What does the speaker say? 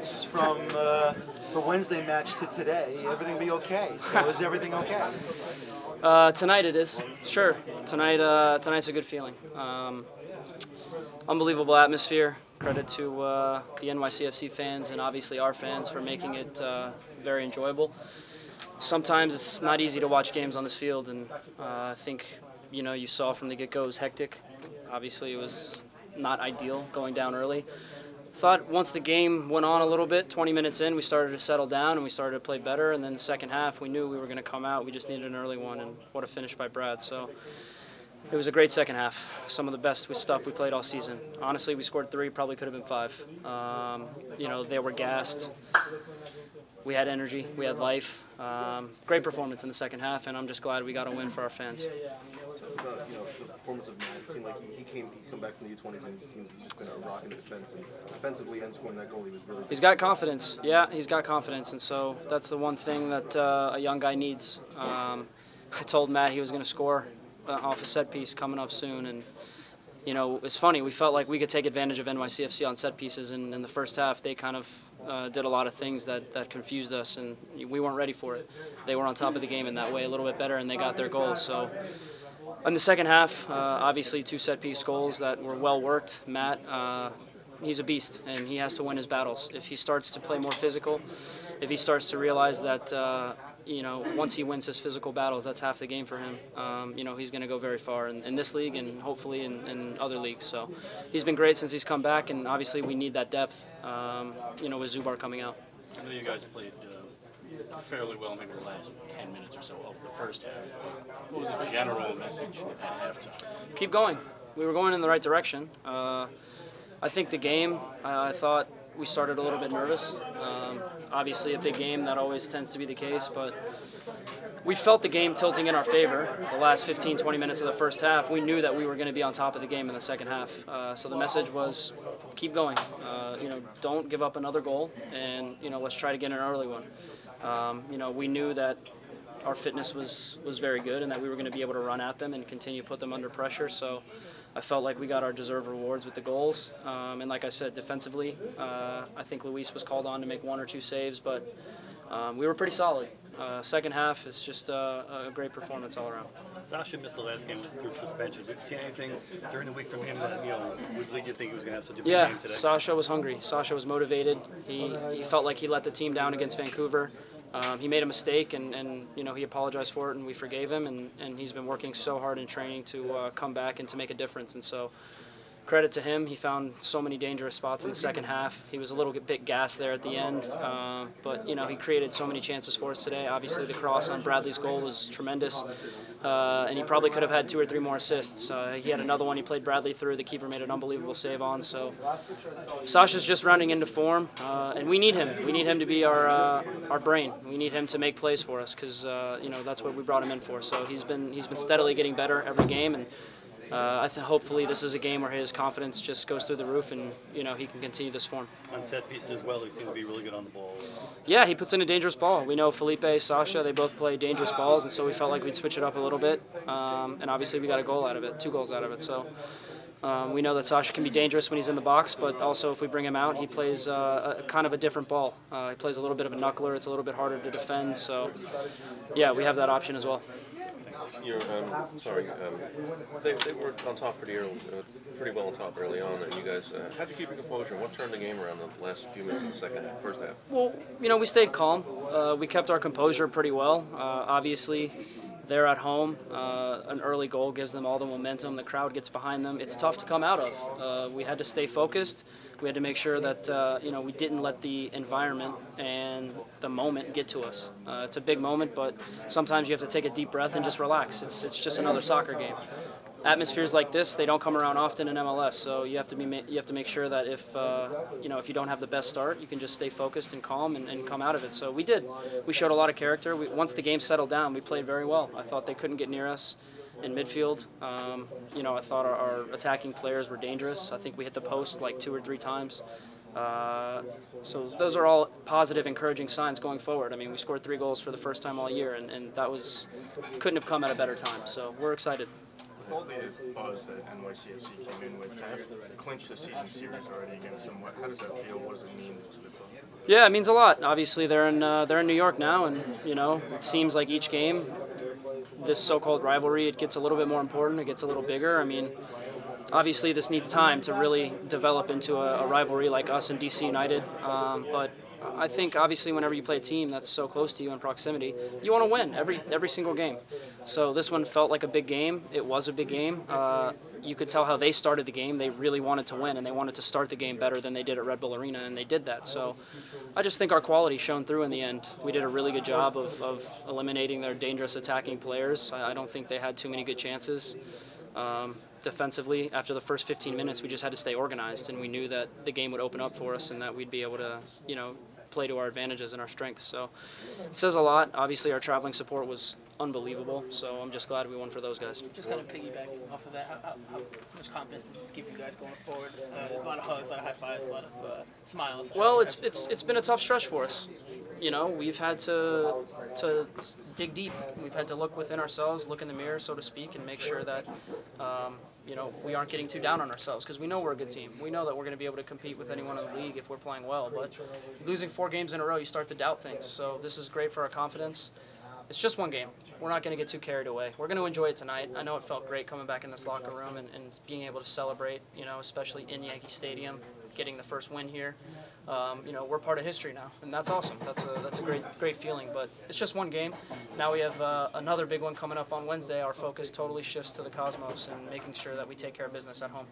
From the Wednesday match to today, everything be okay. So is everything okay? Tonight it is. Sure. Tonight's a good feeling. Unbelievable atmosphere. Credit to the NYCFC fans and obviously our fans for making it very enjoyable. Sometimes it's not easy to watch games on this field, and I think you saw from the get-go it was hectic. Obviously, it was not ideal going down early. Thought once the game went on a little bit, 20 minutes in, we started to settle down and we started to play better. And then the second half, we knew we were going to come out. We just needed an early one, and what a finish by Brad. So it was a great second half. Some of the best stuff we played all season. Honestly, we scored 3, probably could have been 5. They were gassed. We had energy. We had life. Great performance in the second half, and I'm just glad we got a win for our fans. Talk about the performance of Matt. It seemed like he came back from the U20s and he seems he's just been a rock in the defense, and defensively and scoring that goal he was really good. He's got confidence. Yeah, he's got confidence, and so that's the one thing that a young guy needs. I told Matt he was going to score off a set piece coming up soon, and it's funny. We felt like we could take advantage of NYCFC on set pieces, and in the first half they kind of did a lot of things that confused us, and we weren't ready for it. They were on top of the game in that way, a little bit better, and they got their goals. So in the second half, obviously 2 set-piece goals that were well worked. Matt, he's a beast, and he has to win his battles. If he starts to play more physical, if he starts to realize that once he wins his physical battles, that's half the game for him. He's going to go very far in this league and hopefully in other leagues. So he's been great since he's come back, and obviously we need that depth, with Zubar coming out. I know you guys played fairly well maybe the last 10 minutes or so of the first half. What was the general message at halftime? Keep going. We were going in the right direction. I think the game, I thought we started a little bit nervous. Obviously a big game, that always tends to be the case, but we felt the game tilting in our favor. The last 15-20 minutes of the first half, we knew that we were going to be on top of the game in the second half. So the message was keep going. Don't give up another goal, and let's try to get an early one. We knew that our fitness was very good and that we were going to be able to run at them and continue to put them under pressure. So I felt like we got our deserved rewards with the goals. And like I said, defensively, I think Luis was called on to make 1 or 2 saves, but we were pretty solid. Second half is just a great performance all around. Sasha missed the last game through suspension. Did you see anything during the week from him that would lead you to think he was going to have such a big game today? Sasha was hungry. Sasha was motivated. He felt like he let the team down against Vancouver. He made a mistake, and he apologized for it, and we forgave him. And he's been working so hard in training to come back and to make a difference. And so, credit to him. He found so many dangerous spots in the second half. He was a little bit gassed there at the end, but he created so many chances for us today. Obviously, the cross on Bradley's goal was tremendous, and he probably could have had 2 or 3 more assists. He had another one he played Bradley through. The keeper made an unbelievable save on. So Sasha's just rounding into form, and we need him. We need him to be our brain. We need him to make plays for us because that's what we brought him in for. So he's been steadily getting better every game, and hopefully this is a game where his confidence just goes through the roof and he can continue this form. On set pieces as well, he seemed to be really good on the ball. Yeah, he puts in a dangerous ball. We know Felipe, Sasha, they both play dangerous balls, and so we felt like we'd switch it up a little bit. And obviously we got a goal out of it, 2 goals out of it. So we know that Sasha can be dangerous when he's in the box, but also if we bring him out, he plays kind of a different ball. He plays a little bit of a knuckler. It's a little bit harder to defend. So yeah, we have that option as well. They were on top pretty well on top early on, and you guys had to keep your composure. What turned the game around the last few minutes of the first half? Well, we stayed calm. We kept our composure pretty well. Obviously, they're at home. An early goal gives them all the momentum. The crowd gets behind them. It's tough to come out of. We had to stay focused. We had to make sure that we didn't let the environment and the moment get to us. It's a big moment, but sometimes you have to take a deep breath and just relax. It's just another soccer game. Atmospheres like this, they don't come around often in MLS, so you have to make sure that if you don't have the best start, you can just stay focused and calm and come out of it. So we did. We showed a lot of character. Once the game settled down, we played very well. I thought they couldn't get near us in midfield. I thought our attacking players were dangerous. I think we hit the post like 2 or 3 times. So those are all positive, encouraging signs going forward. I mean, we scored 3 goals for the first time all year, and that couldn't have come at a better time. So we're excited. With all the buzz that NYCFC came in with, to have clinched the season series already against them, how does that feel? What does it mean to the club? Yeah, it means a lot. Obviously, they're in New York now, and you know, it seems like each game, this so-called rivalry, it gets a little bit more important. It gets a little bigger. I mean, obviously, this needs time to really develop into a rivalry like us and DC United. But I think obviously, whenever you play a team that's so close to you in proximity, you want to win every single game. So this one felt like a big game. It was a big game. You could tell how they started the game. They really wanted to win, and they wanted to start the game better than they did at Red Bull Arena, and they did that. So I just think our quality shone through in the end. We did a really good job of eliminating their dangerous attacking players. I don't think they had too many good chances. Defensively, after the first 15 minutes, we just had to stay organized, and we knew that the game would open up for us and that we'd be able to, you know, play to our advantages and our strengths. So it says a lot. Obviously, our traveling support was unbelievable, so I'm just glad we won for those guys. Just kind of piggybacking off of that, how much confidence does this give you guys going forward? There's a lot of hugs, a lot of high fives, a lot of smiles. Well, it's been a tough stretch for us. You know, we've had to dig deep. We've had to look within ourselves, look in the mirror, so to speak, and make sure that you know, we aren't getting too down on ourselves, because we know we're a good team. We know that we're going to be able to compete with anyone in the league if we're playing well. But losing 4 games in a row, you start to doubt things. So this is great for our confidence. It's just one game. We're not going to get too carried away. We're going to enjoy it tonight. I know it felt great coming back in this locker room and being able to celebrate, you know, especially in Yankee Stadium, getting the first win here. You know, we're part of history now, and that's awesome. That's a great feeling. But it's just one game. Now we have another big one coming up on Wednesday. Our focus totally shifts to the Cosmos and making sure that we take care of business at home.